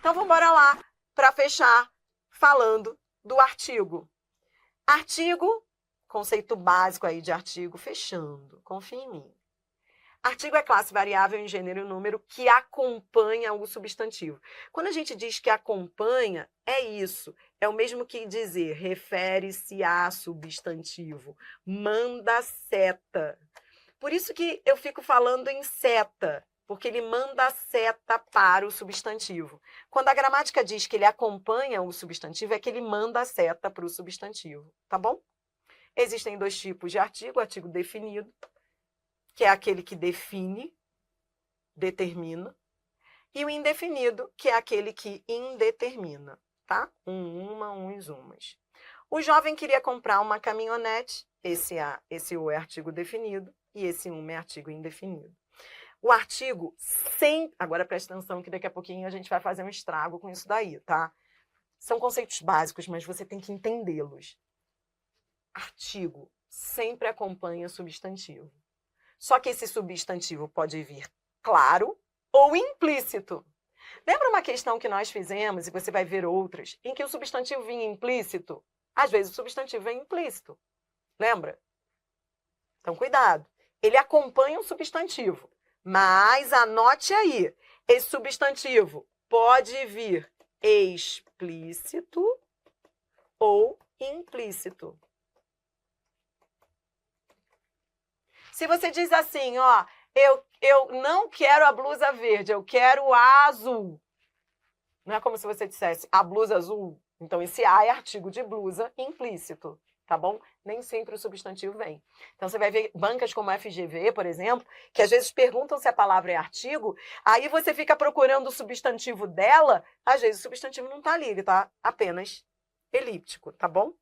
Então, vamos embora lá para fechar falando do artigo. Artigo, conceito básico aí de artigo, fechando, confia em mim. Artigo é classe variável em gênero e número que acompanha o substantivo. Quando a gente diz que acompanha, é isso. É o mesmo que dizer refere-se a substantivo. Manda seta. Por isso que eu fico falando em seta, porque ele manda seta para o substantivo. Quando a gramática diz que ele acompanha o substantivo, é que ele manda a seta para o substantivo, tá bom? Existem dois tipos de artigo: artigo definido, que é aquele que define, determina, e o indefinido, que é aquele que indetermina, tá? Uma, uns, umas. O jovem queria comprar uma caminhonete, esse O é artigo definido, e esse é artigo indefinido. O artigo sem... Agora presta atenção que daqui a pouquinho a gente vai fazer um estrago com isso daí, tá? São conceitos básicos, mas você tem que entendê-los. Artigo sempre acompanha substantivo. Só que esse substantivo pode vir claro ou implícito. Lembra uma questão que nós fizemos, e você vai ver outras, em que o substantivo vinha implícito? Às vezes o substantivo vem implícito. Lembra? Então, cuidado. Ele acompanha o substantivo. Mas anote aí, esse substantivo pode vir explícito ou implícito. Se você diz assim, ó, eu não quero a blusa verde, eu quero a azul. Não é como se você dissesse a blusa azul. Então, esse A é artigo de blusa implícito, tá bom? Nem sempre o substantivo vem. Então, você vai ver bancas como a FGV, por exemplo, que às vezes perguntam se a palavra é artigo, aí você fica procurando o substantivo dela, às vezes o substantivo não tá ali, ele tá apenas elíptico, tá bom?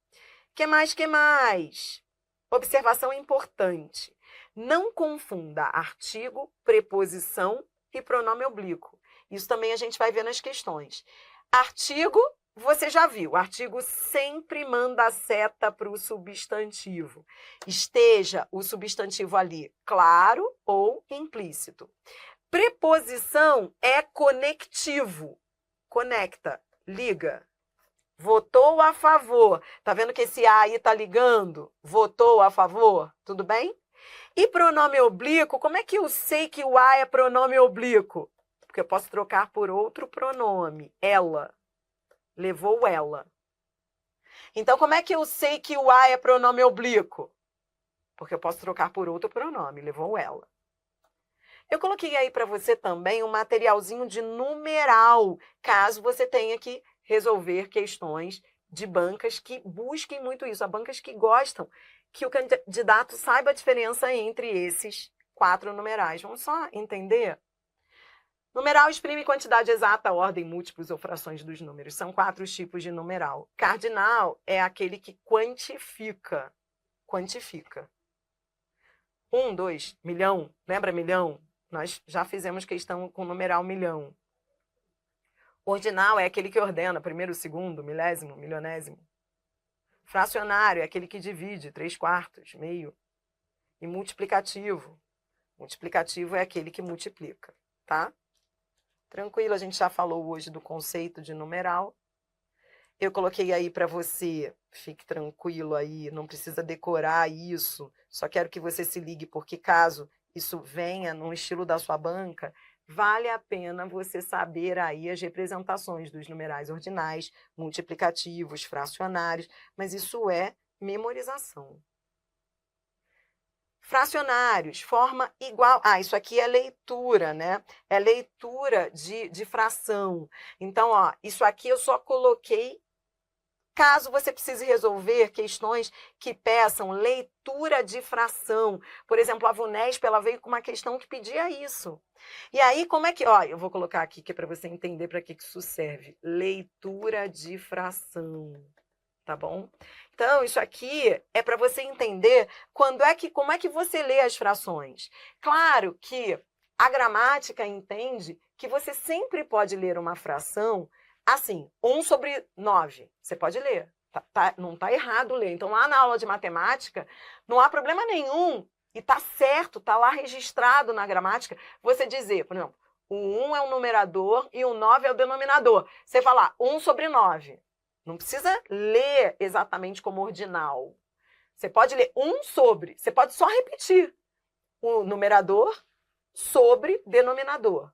Que mais? Observação importante. Não confunda artigo, preposição e pronome oblíquo. Isso também a gente vai ver nas questões. Artigo, você já viu. Artigo sempre manda a seta para o substantivo. Esteja o substantivo ali claro ou implícito. Preposição é conectivo. Conecta, liga. Votou a favor. Tá vendo que esse A aí tá ligando? Votou a favor? Tudo bem? E pronome oblíquo, como é que eu sei que o A é pronome oblíquo? Porque eu posso trocar por outro pronome. Ela. Levou ela. Então, como é que eu sei que o A é pronome oblíquo? Porque eu posso trocar por outro pronome. Levou ela. Eu coloquei aí para você também um materialzinho de numeral, caso você tenha que resolver questões de bancas que busquem muito isso. Há bancas que gostam que o candidato saiba a diferença entre esses 4 numerais. Vamos só entender? Numeral exprime quantidade exata, ordem, múltiplos ou frações dos números. São 4 tipos de numeral. Cardinal é aquele que quantifica. Quantifica. 1, 2, milhão. Lembra milhão? Nós já fizemos questão com numeral milhão. Ordinal é aquele que ordena, primeiro, segundo, milésimo, milionésimo. Fracionário é aquele que divide, 3/4, meio. E multiplicativo. Multiplicativo é aquele que multiplica, tá? Tranquilo, a gente já falou hoje do conceito de numeral. Eu coloquei aí para você, fique tranquilo aí, não precisa decorar isso. Só quero que você se ligue, porque caso isso venha no estilo da sua banca, vale a pena você saber aí as representações dos numerais ordinais, multiplicativos, fracionários, mas isso é memorização. Fracionários, forma igual... isso aqui é leitura, né? É leitura de fração. Então, ó, isso aqui eu só coloquei caso você precise resolver questões que peçam leitura de fração. Por exemplo, a VUNESP, ela veio com uma questão que pedia isso. E aí, como é que... Ó, eu vou colocar aqui que é para você entender para que isso serve. Leitura de fração. Tá bom? Então, isso aqui é para você entender como é que você lê as frações. Claro que a gramática entende que você sempre pode ler uma fração assim, 1/9. Você pode ler. Não está errado ler. Então, lá na aula de matemática, não há problema nenhum. E está certo, está lá registrado na gramática, você dizer, por exemplo, O 1 é o numerador e o 9 é o denominador. Você fala 1 sobre 9. Não precisa ler exatamente como ordinal. Você pode ler 1 sobre. Você pode só repetir o numerador sobre denominador.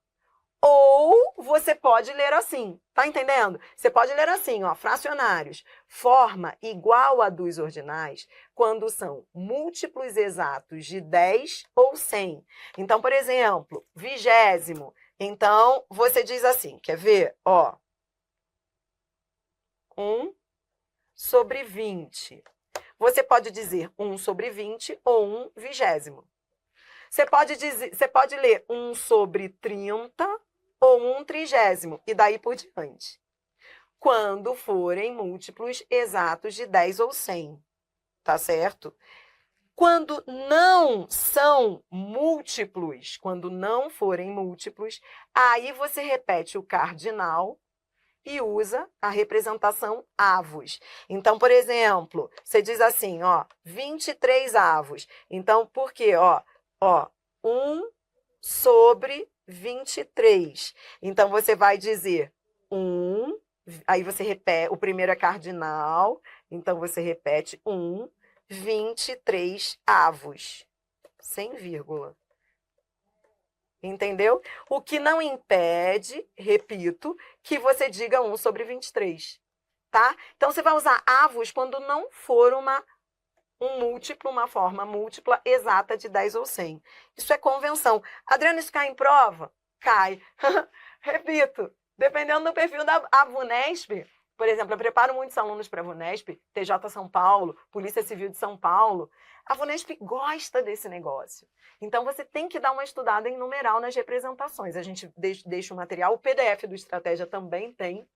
Ou você pode ler assim, tá entendendo? Você pode ler assim, ó, fracionários. Forma igual a dos ordinais quando são múltiplos exatos de 10 ou 100. Então, por exemplo, 20º. Então, você diz assim, quer ver? Ó, 1 sobre 20. Você pode dizer 1 sobre 20 ou 1/20. Você pode ler 1 sobre 30 ou 1/30, e daí por diante. Quando forem múltiplos exatos de 10 ou 100, tá certo? Quando não são múltiplos, quando não forem múltiplos, aí você repete o cardinal e usa a representação avos. Então, por exemplo, você diz assim, ó, 23 avos. Então, por quê? Ó, 1 sobre 23. Então, você vai dizer 1, aí você repete, o primeiro é cardinal, então você repete 1, 23 avos, sem vírgula. Entendeu? O que não impede, repito, que você diga 1 sobre 23, tá? Então, você vai usar avos quando não for um múltiplo, uma forma múltipla exata de 10 ou 100. Isso é convenção. Adriana, isso cai em prova? Cai. Repito, dependendo do perfil da VUNESP, por exemplo, eu preparo muitos alunos para a VUNESP, TJ São Paulo, Polícia Civil de São Paulo. A VUNESP gosta desse negócio. Então, você tem que dar uma estudada em numeral nas representações. A gente deixa o material, o PDF do Estratégia também tem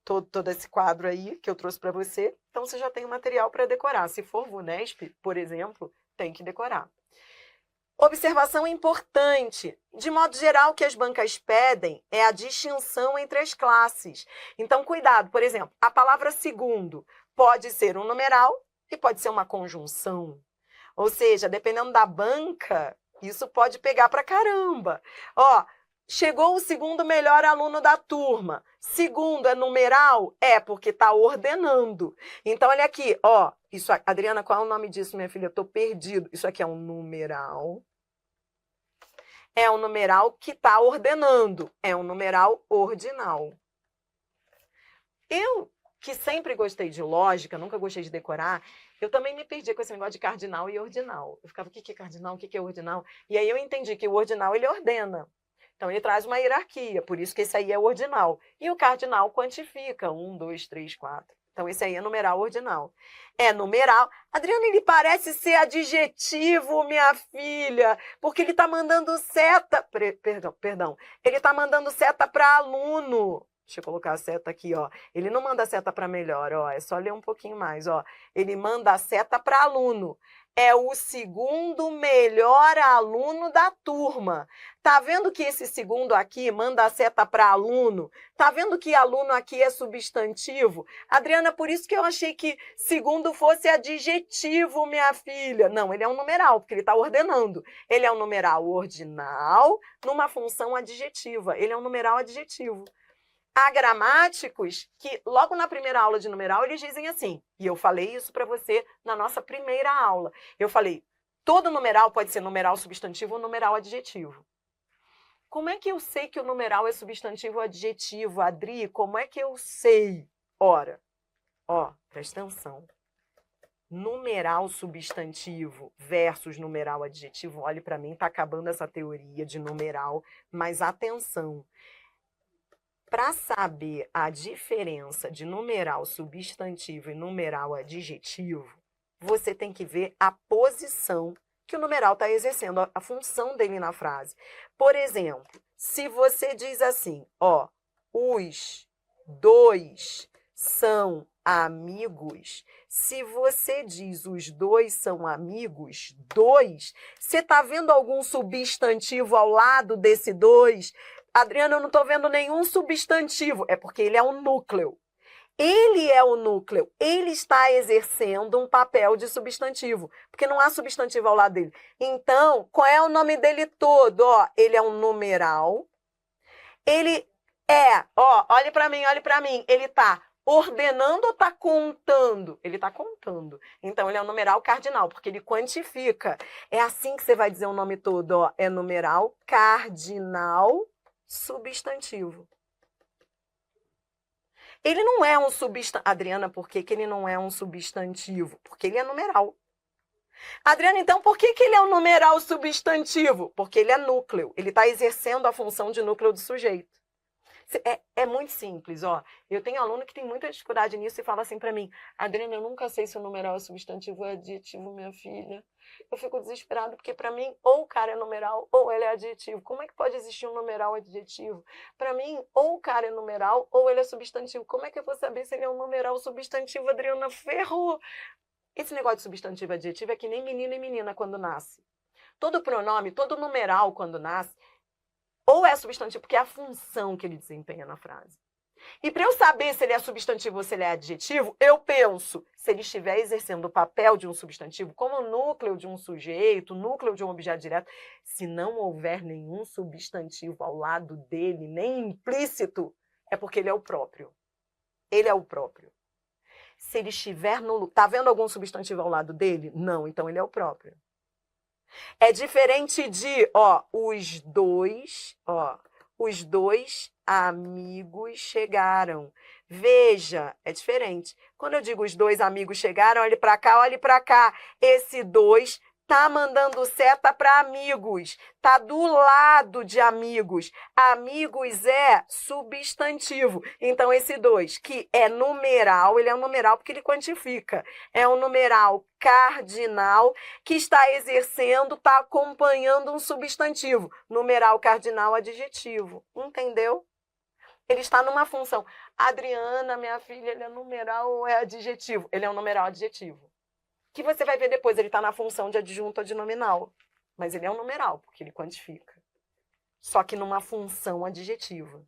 todo esse quadro aí que eu trouxe para você. Então, você já tem o material para decorar. Se for VUNESP, por exemplo, tem que decorar. Observação importante. De modo geral, o que as bancas pedem é a distinção entre as classes. Então, cuidado. Por exemplo, a palavra segundo pode ser um numeral e pode ser uma conjunção. Ou seja, dependendo da banca, isso pode pegar pra caramba. Ó, chegou o segundo melhor aluno da turma. Segundo é numeral? É, porque está ordenando. Então, olha aqui, ó. Isso, Adriana, qual é o nome disso, minha filha? Eu estou perdido. Isso aqui é um numeral. É um numeral que está ordenando. É um numeral ordinal. Eu, que sempre gostei de lógica, nunca gostei de decorar, eu também me perdi com esse negócio de cardinal e ordinal. Eu ficava, o que é cardinal, o que é ordinal? E aí eu entendi que o ordinal, ele ordena. Então, ele traz uma hierarquia, por isso que esse aí é o ordinal. E o cardinal quantifica, 1, 2, 3, 4. Então, esse aí é numeral ordinal. É numeral. Adriana, ele parece ser adjetivo, minha filha, porque ele está mandando seta... Perdão. Ele está mandando seta para aluno. Deixa eu colocar a seta aqui, ó. Ele não manda seta para melhor, ó. É só ler um pouquinho mais, ó. Ele manda a seta para aluno. É o segundo melhor aluno da turma. Tá vendo que esse segundo aqui manda a seta para aluno? Tá vendo que aluno aqui é substantivo? Adriana, por isso que eu achei que segundo fosse adjetivo, minha filha. Não, ele é um numeral, porque ele está ordenando. Ele é um numeral ordinal numa função adjetiva. Ele é um numeral adjetivo. Há gramáticos que, logo na primeira aula de numeral, eles dizem assim, e eu falei isso para você na nossa primeira aula. Eu falei, todo numeral pode ser numeral substantivo ou numeral adjetivo. Como é que eu sei que o numeral é substantivo ou adjetivo, Adri? Como é que eu sei? Ora, ó, presta atenção. Numeral substantivo versus numeral adjetivo, olhe para mim, está acabando essa teoria de numeral, mas atenção. Para saber a diferença de numeral substantivo e numeral adjetivo, você tem que ver a posição que o numeral está exercendo, a função dele na frase. Por exemplo, se você diz assim, ó, os dois são amigos, se você diz os dois são amigos, dois, você está vendo algum substantivo ao lado desse dois? Adriana, eu não estou vendo nenhum substantivo. É porque ele é um núcleo. Ele é o núcleo. Ele está exercendo um papel de substantivo. Porque não há substantivo ao lado dele. Então, qual é o nome dele todo? Ó, ele é um numeral Ele olhe para mim, ele está ordenando ou está contando? Ele está contando. Então, ele é um numeral cardinal, porque ele quantifica. É assim que você vai dizer o nome todo, ó. É numeral cardinal substantivo. Ele não é um substantivo. Adriana, por que ele não é um substantivo? Porque ele é numeral. Adriana, então, por que ele é um numeral substantivo? Porque ele é núcleo. Ele está exercendo a função de núcleo do sujeito. É muito simples, ó. Eu tenho aluno que tem muita dificuldade nisso e fala assim para mim: Adriana, eu nunca sei se o numeral é substantivo ou é adjetivo, minha filha. Eu fico desesperado porque para mim ou o cara é numeral ou ele é adjetivo. Como é que pode existir um numeral adjetivo? Para mim, ou o cara é numeral ou ele é substantivo. Como é que eu vou saber se ele é um numeral substantivo? Adriana, ferrou. Esse negócio de substantivo e adjetivo é que nem menino e menina quando nasce. Todo pronome, todo numeral quando nasce, ou é substantivo, porque é a função que ele desempenha na frase. E para eu saber se ele é substantivo ou se ele é adjetivo, eu penso, se ele estiver exercendo o papel de um substantivo como núcleo de um sujeito, núcleo de um objeto direto, se não houver nenhum substantivo ao lado dele, nem implícito, é porque ele é o próprio. Ele é o próprio. Se ele estiver no... Tá vendo algum substantivo ao lado dele? Não, então ele é o próprio. É diferente de, os dois amigos chegaram. Veja, é diferente. Quando eu digo os dois amigos chegaram, olhe para cá, olhe para cá. Esse dois tá mandando seta para amigos. Tá do lado de amigos. Amigos é substantivo. Então, esse dois, que é numeral, ele é um numeral porque ele quantifica. É um numeral cardinal que está exercendo, está acompanhando um substantivo. Numeral cardinal adjetivo. Entendeu? Ele está numa função. Adriana, minha filha, ele é numeral ou é adjetivo? Ele é um numeral adjetivo. Que você vai ver depois, ele está na função de adjunto adnominal. Mas ele é um numeral, porque ele quantifica. Só que numa função adjetiva.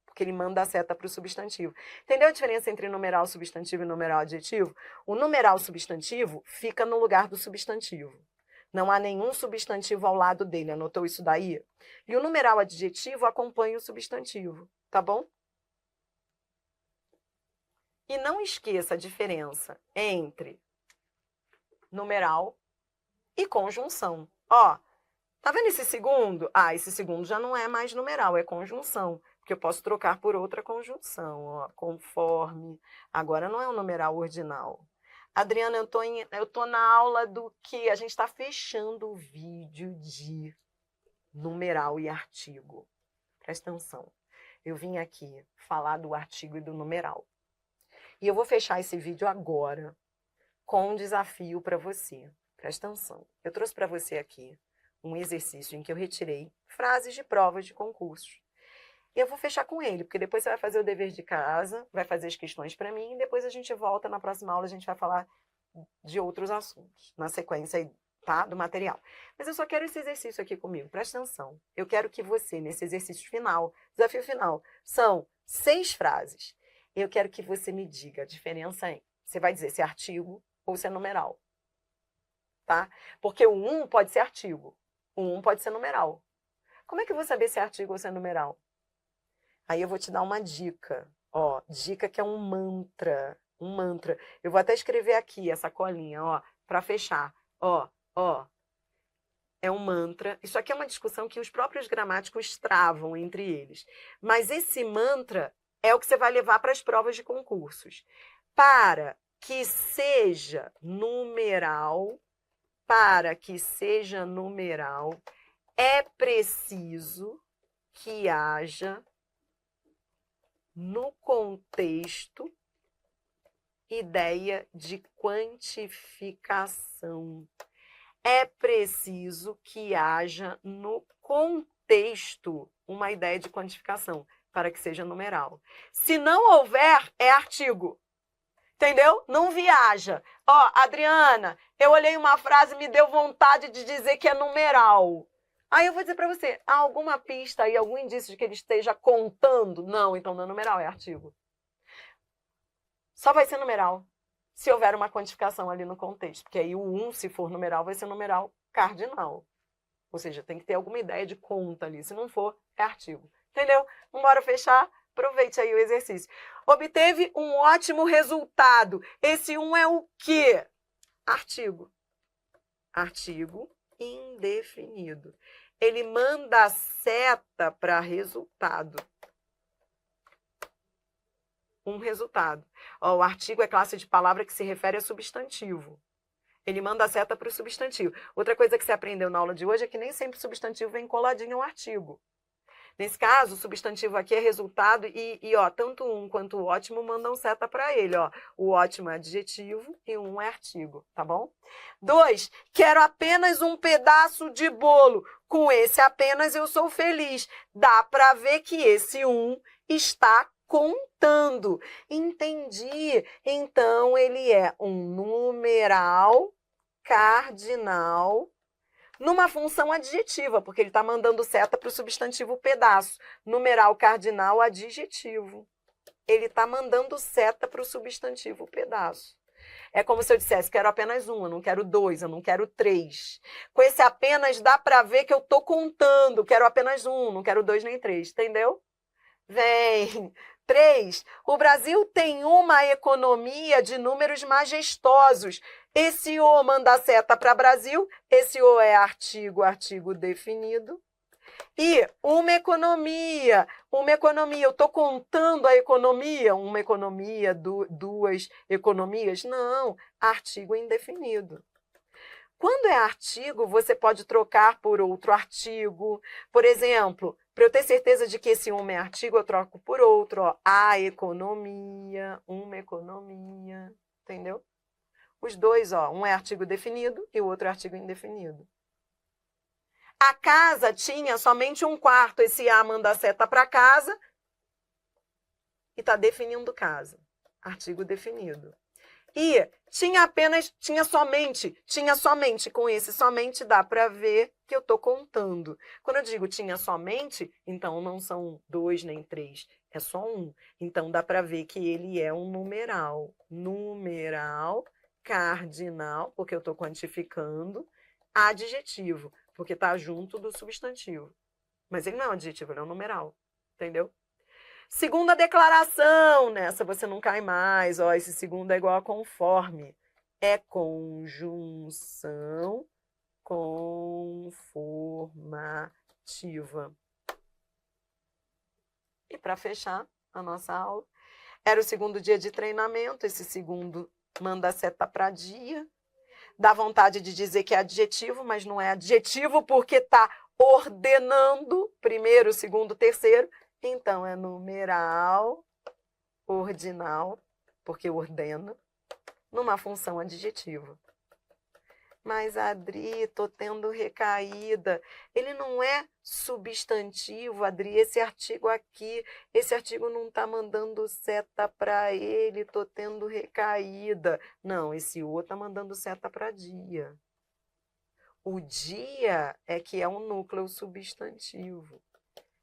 Porque ele manda a seta para o substantivo. Entendeu a diferença entre numeral substantivo e numeral adjetivo? O numeral substantivo fica no lugar do substantivo. Não há nenhum substantivo ao lado dele. Anotou isso daí? E o numeral adjetivo acompanha o substantivo. Tá bom? E não esqueça a diferença entre numeral e conjunção. Ó, tá vendo esse segundo? Ah, esse segundo já não é mais numeral, é conjunção. Porque eu posso trocar por outra conjunção, ó, conforme. Agora não é um numeral ordinal. Adriana, eu tô na aula do que? A gente está fechando o vídeo de numeral e artigo. Presta atenção. Eu vim aqui falar do artigo e do numeral. E eu vou fechar esse vídeo agora com um desafio para você. Presta atenção. Eu trouxe para você aqui um exercício em que eu retirei frases de provas de concursos. E eu vou fechar com ele, porque depois você vai fazer o dever de casa, vai fazer as questões para mim, e depois a gente volta na próxima aula, a gente vai falar de outros assuntos, na sequência, tá, do material. Mas eu só quero esse exercício aqui comigo, presta atenção. Eu quero que você, nesse exercício final, desafio final, são 6 frases. Eu quero que você me diga a diferença em, você vai dizer se é artigo ou se é numeral, tá? Porque o 1 pode ser artigo, o 1 pode ser numeral. Como é que eu vou saber se é artigo ou se é numeral? Aí eu vou te dar uma dica, ó, dica que é um mantra, Eu vou até escrever aqui essa colinha, ó, para fechar, ó. É um mantra. Isso aqui é uma discussão que os próprios gramáticos travam entre eles. Mas esse mantra é o que você vai levar para as provas de concursos. Para que seja numeral, é preciso que haja no contexto ideia de quantificação. É preciso que haja no contexto uma ideia de quantificação para que seja numeral. Se não houver, é artigo. Entendeu? Não viaja. Ó, Adriana, eu olhei uma frase e me deu vontade de dizer que é numeral. Aí eu vou dizer para você, há alguma pista aí, algum indício de que ele esteja contando? Não, então não é numeral, é artigo. Só vai ser numeral se houver uma quantificação ali no contexto. Porque aí o 1, se for numeral, vai ser numeral cardinal. Ou seja, tem que ter alguma ideia de conta ali. Se não for, é artigo. Entendeu? Bora fechar? Aproveite aí o exercício. Obteve um ótimo resultado. Esse um é o quê? Artigo. Artigo indefinido. Ele manda seta para resultado. Um resultado. Ó, o artigo é classe de palavra que se refere a substantivo. Ele manda a seta para o substantivo. Outra coisa que você aprendeu na aula de hoje é que nem sempre o substantivo vem coladinho ao artigo. Nesse caso, o substantivo aqui é resultado ó, tanto um quanto o ótimo mandam seta para ele, ó. O ótimo é adjetivo e um é artigo, tá bom? 2, quero apenas um pedaço de bolo. Com esse apenas eu sou feliz. Dá para ver que esse um está contando. Entendi. Então, ele é um numeral cardinal numa função adjetiva, porque ele está mandando seta para o substantivo pedaço. Numeral cardinal adjetivo. Ele está mandando seta para o substantivo pedaço. É como se eu dissesse, quero apenas um, eu não quero dois, eu não quero três. Com esse apenas dá para ver que eu estou contando, quero apenas um, não quero dois nem três, entendeu? Vem. 3. O Brasil tem uma economia de números majestosos. Esse O manda seta para Brasil. Esse O é artigo, artigo definido. E uma economia, eu estou contando a economia, uma economia, duas economias? Não, artigo indefinido. Quando é artigo, você pode trocar por outro artigo. Por exemplo, para eu ter certeza de que esse uma é artigo, eu troco por outro. Ó, a economia, uma economia, entendeu? Os dois, ó, um é artigo definido e o outro é artigo indefinido. A casa tinha somente um quarto. Esse A manda seta para casa e está definindo casa. Artigo definido. E tinha somente, com esse somente dá para ver que eu estou contando. Quando eu digo tinha somente, então não são dois nem três, é só um. Então dá para ver que ele é um numeral. Numeral cardinal, porque eu estou quantificando, adjetivo, porque está junto do substantivo. Mas ele não é um adjetivo, ele é um numeral, entendeu? Segunda declaração, nessa você não cai mais, ó, esse segundo é igual a conforme. É conjunção conformativa. E para fechar a nossa aula, era o segundo dia de treinamento, esse segundo manda seta para dia. Dá vontade de dizer que é adjetivo, mas não é adjetivo porque está ordenando primeiro, segundo, terceiro. Então, é numeral ordinal, porque ordena, numa função adjetiva. Mas, Adri, tô tendo recaída. Ele não é substantivo, Adri, esse artigo aqui. Esse artigo não está mandando seta para ele, tô tendo recaída. Não, esse O está mandando seta para dia. O dia é que é um núcleo substantivo.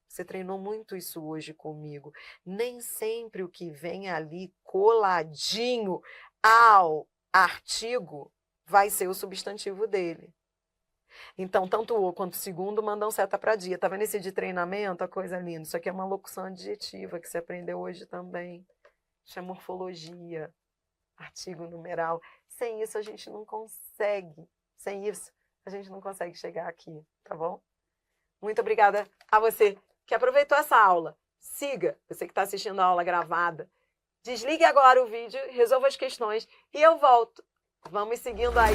Você treinou muito isso hoje comigo. Nem sempre o que vem ali coladinho ao artigo vai ser o substantivo dele. Então, tanto o quanto o segundo mandam seta para dia. Tá vendo esse de treinamento? A coisa linda. Isso aqui é uma locução adjetiva que você aprendeu hoje também. Isso é morfologia, artigo numeral. Sem isso, a gente não consegue. Sem isso, a gente não consegue chegar aqui, tá bom? Muito obrigada a você que aproveitou essa aula. Siga, você que está assistindo a aula gravada. Desligue agora o vídeo, resolva as questões e eu volto. Vamos seguindo aí